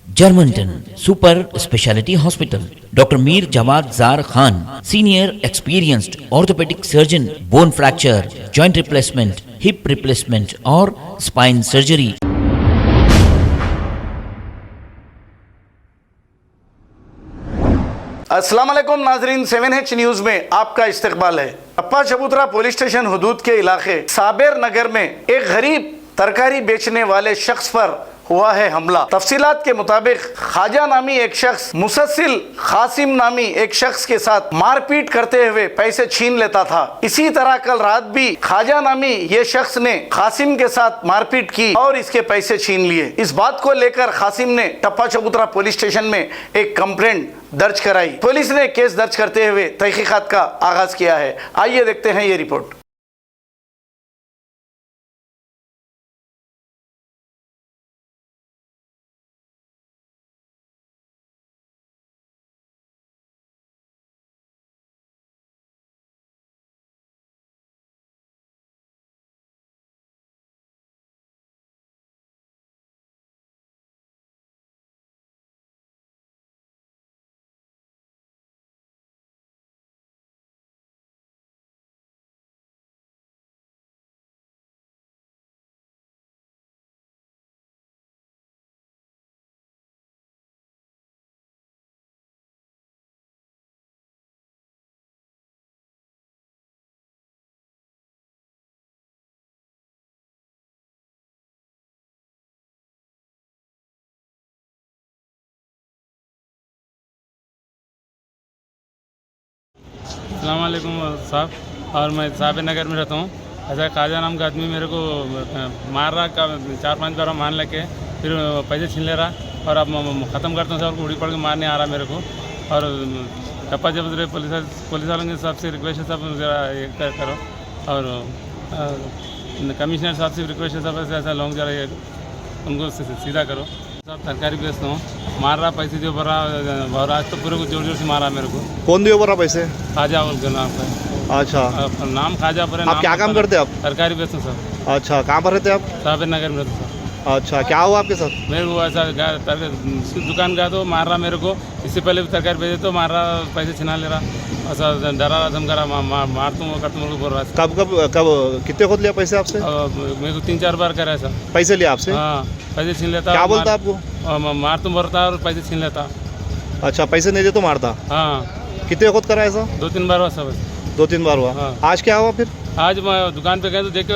Germanton super speciality hospital, doctor Mir Jawad Jar Khan, senior experienced orthopaedic surgeon, bone fracture, joint replacement, hip replacement और spine surgery. अस्सलाम वालेकुम नाजरीन, 7H news में आपका इस्तकबाल है। टप्पा चबूतरा पुलिस स्टेशन हुदूद के इलाके साबेर नगर में एक गरीब तरकारी बेचने वाले शख्स पर हुआ है हमला। तफसीलात के मुताबिक ख्वाजा नामी एक शख्स मुसस्सिल कासिम नामी एक शख्स के साथ मारपीट करते हुए पैसे छीन लेता था। इसी तरह कल रात भी ख्वाजा नामी ये शख्स ने कासिम के साथ मारपीट की और इसके पैसे छीन लिए। इस बात को लेकर कासिम ने टप्पा चबूतरा पुलिस स्टेशन में एक कंप्लेंट दर्ज कराई। पुलिस ने केस दर्ज करते हुए तहकीकात का आगाज किया है। आइए देखते हैं ये रिपोर्ट। अस्सलाम वालेकुम साहब, और मैं साबेर नगर में रहता हूँ। ऐसा ख्वाजा नाम का आदमी मेरे को मार रहा, 4-5 बार मान लेके फिर पैसे छीन ले रहा और अब ख़त्म करता हूँ सब, उड़ी पड़ के मारने आ रहा मेरे को। और टप्पा चबूतरे पुलिस वालों के साहब से रिक्वेस्ट है, सब ज़रा ये करो। और कमिश्नर साहब से रिक्वेस्ट है, सब ऐसा लोग ज़रा उनको सीधा करो। सब तरकारी बेचता हूँ, मार रहा, पैसे जो भरा और आज तो पूरे को जोर जोर से मारा मेरे को। कौन दियो भरा पैसे? ख्वाजा उनका नाम है। अच्छा, नाम ख्वाजा पर है। आप क्या काम करते हैं आप? तरकारी बेचता हूँ सर। अच्छा, कहाँ पर रहते हैं आप? साबेर नगर में रहता सर। अच्छा, क्या हुआ आपके साथ? मेरे को ऐसा दुकान गया तो मार रहा मेरे को। इससे पहले भी तरकारी बेचे तो मार रहा, पैसे छिना ले रहा, ऐसा डरा रहा, धमका रहा, मार दूँ वो करता हूँ बोल रहा है। कब कितने खुद लिया पैसे आपसे? मेरे को 3-4 बार करा ऐसा पैसे लिया आपसे? हाँ, पैसे छीन लेता। क्या बोलता आपको? मार तुम बोलता और पैसे छीन लेता। अच्छा, पैसे नहीं दे तो मारता? हाँ। कितने खुद करा ऐसा? 2-3 बार हुआ सब। 2-3 बार हुआ? हाँ। आज क्या हुआ फिर? आज मैं दुकान पे गए तो देख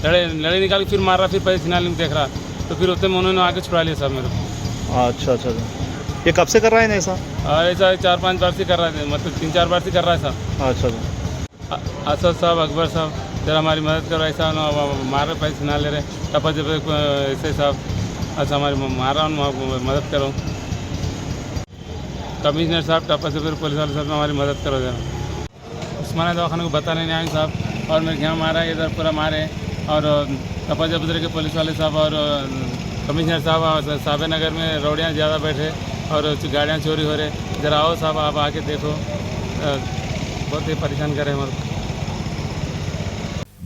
लड़े निकाल के फिर मार रहा, फिर पैसे छिना देख रहा, तो फिर उतने में उन्होंने आके छुड़ा लिया सब मेरे को। अच्छा अच्छा, ये कब से कर रहा है ना ऐसा? ऐसा 4-5 बार से कर रहा है, मतलब 3-4 बार से कर रहा है साहब। अच्छा, असद साहब, अकबर साहब, जरा हमारी मदद करो। ऐसा मार रहे, पैसे छिना ले रहे, टप्पा जब ऐसे साहब अच्छा हमारी मार रहा हूँ, मदद करो। कमिश्नर साहब, टप्पा से फिर पुलिस वाले साहब हमारी मदद करो जरा। उस्मानिया दवाखाने को बताने नहीं आए साहब, और मेरे यहाँ मारा, इधर पूरा मारे। और टप्पा चबूतरे के पुलिस वाले साहब और कमिश्नर साहब, साबेर नगर में रोडियाँ ज़्यादा बैठे और गाड़ियाँ चोरी हो रहे। ज़रा आओ साहब, आप आके देखो, बहुत ही परेशान करे हमारे।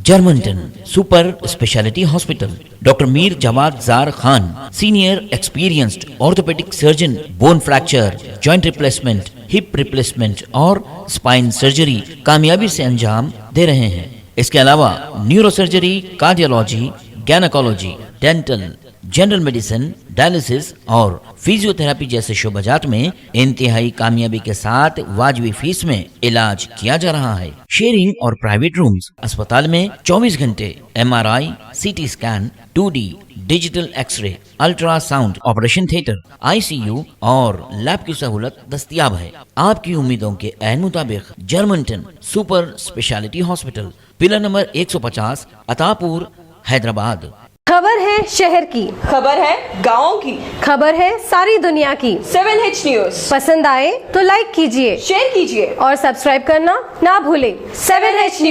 Germanten super speciality hospital, doctor Mir Jawad Jar Khan, senior experienced orthopaedic surgeon, bone fracture, joint replacement, hip replacement और स्पाइन सर्जरी कामयाबी से अंजाम दे रहे हैं। इसके अलावा neuro surgery, cardiology, gynaecology, dental, general medicine, dialysis और फिजियोथेरेपी जैसे शोबाजात में इंतहाई कामयाबी के साथ वाजिबी फीस में इलाज किया जा रहा है। शेयरिंग और प्राइवेट रूम्स। अस्पताल में 24 घंटे MRI, CT scan, 2D digital x-ray, ultrasound, operation theatre, ICU और लैब की सहूलत दस्तयाब है। आपकी उम्मीदों के ऐन मुताबिक Germanten super speciality hospital, pillar number 150, Attapur, Hyderabad. खबर है शहर की, खबर है गाँव की, खबर है सारी दुनिया की। 7H न्यूज पसंद आए तो लाइक कीजिए, शेयर कीजिए और सब्सक्राइब करना ना भूलें। 7H news.